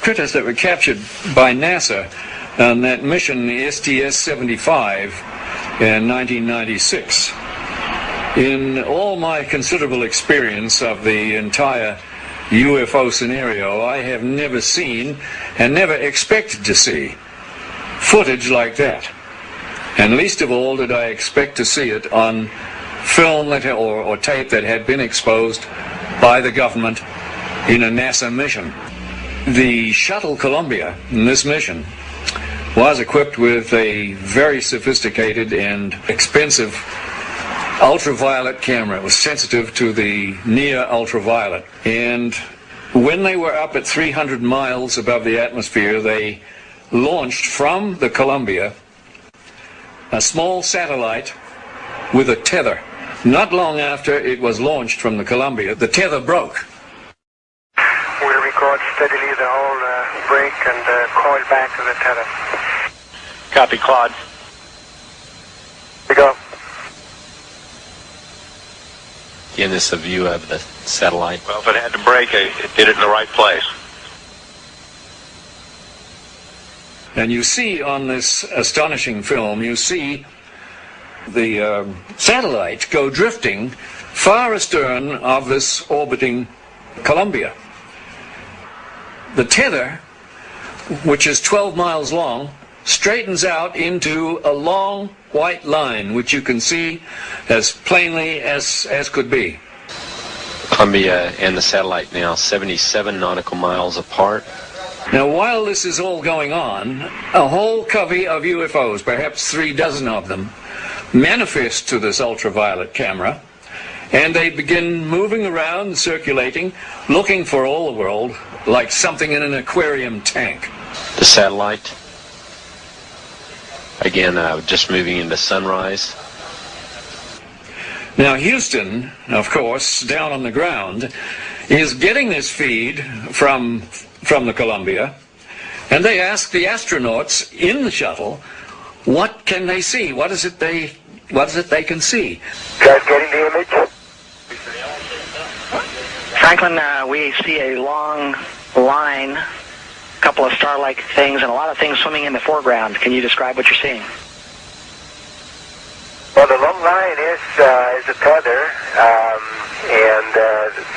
critters that were captured by NASA on that mission, the STS-75, in 1996. In all my considerable experience of the entire UFO scenario, I have never seen and never expected to see footage like that. And least of all did I expect to see it on film or tape that had been exposed by the government in a NASA mission. The shuttle Columbia in this mission was equipped with a very sophisticated and expensive ultraviolet camera. It was sensitive to the near ultraviolet. And when they were up at 300 miles above the atmosphere, they launched from the Columbia a small satellite with a tether. Not long after it was launched from the Columbia, the tether broke. We'll record steadily the whole break and coil back to the tether. Copy, Claude. We go. Again, this is a view of the satellite. Well, if it had to break, it did it in the right place. And you see on this astonishing film, you see the satellite go drifting far astern of this orbiting Columbia. The tether, which is 12 miles long, straightens out into a long white line, which you can see as plainly as could be. Columbia and the satellite now 77 nautical miles apart. Now, while this is all going on, a whole covey of UFOs, perhaps 36 of them, manifest to this ultraviolet camera, and they begin moving around, circulating, looking for all the world like something in an aquarium tank. The satellite, again, just moving into sunrise. Now, Houston, of course, down on the ground, is getting this feed from the Columbia, and they ask the astronauts in the shuttle, what can they see? What is it they can see? Guys getting the image? Franklin, we see a long line, a couple of star-like things, and a lot of things swimming in the foreground. Can you describe what you're seeing? Well, the long line is a tether, and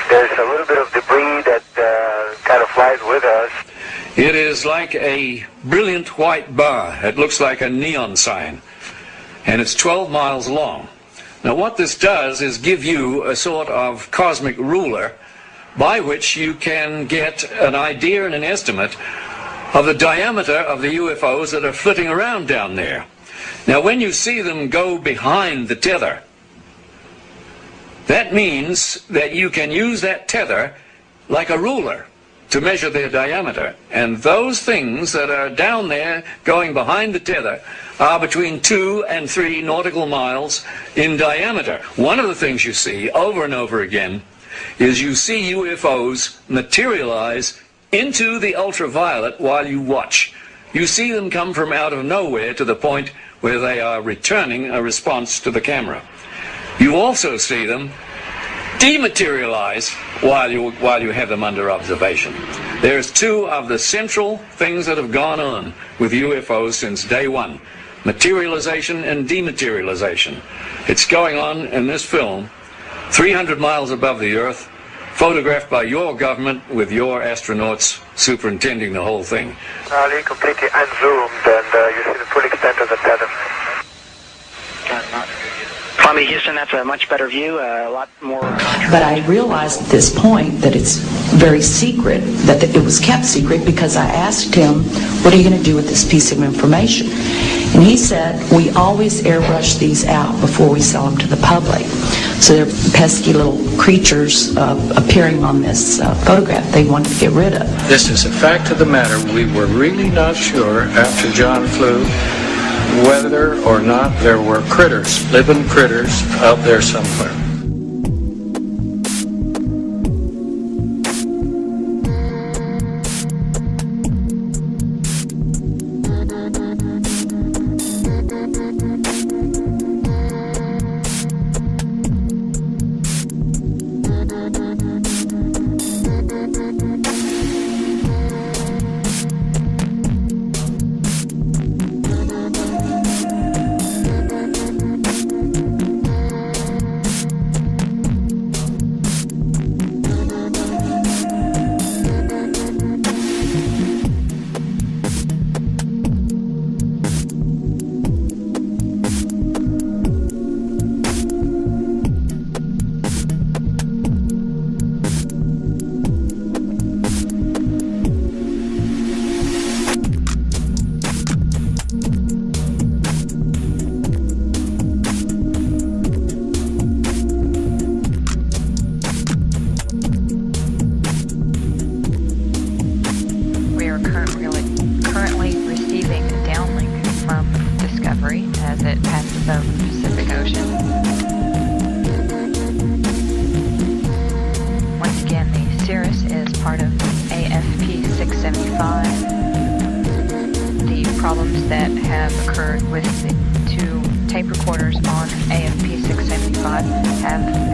there's a little bit of debris that kind of flies with us. It is like a brilliant white bar. It looks like a neon sign, and it's 12 miles long. Now, what this does is give you a sort of cosmic ruler by which you can get an idea and an estimate of the diameter of the UFOs that are flitting around down there. Now, when you see them go behind the tether, that means that you can use that tether like a ruler to measure their diameter. And those things that are down there going behind the tether are between 2 and 3 nautical miles in diameter. One of the things you see over and over again is you see UFOs materialize into the ultraviolet while you watch. You see them come from out of nowhere to the point where they are returning a response to the camera. You also see them dematerialize while you have them under observation. There's 2 of the central things that have gone on with UFOs since day one: materialization and dematerialization. It's going on in this film, 300 miles above the Earth, photographed by your government with your astronauts superintending the whole thing. Completely unzoomed, and you see the full extent of the tether. Columbia, Houston, that's a much better view, a lot more... But I realized at this point that it's very secret, that it was kept secret, because I asked him, what are you going to do with this piece of information? And he said, we always airbrush these out before we sell them to the public. So they're pesky little creatures appearing on this photograph they want to get rid of. This is a fact of the matter. We were really not sure after John flew whether or not there were critters, living critters, out there somewhere. as it passes over the Pacific Ocean. Once again, the Cirrus is part of AFP 675. The problems that have occurred with the two tape recorders on AFP 675 have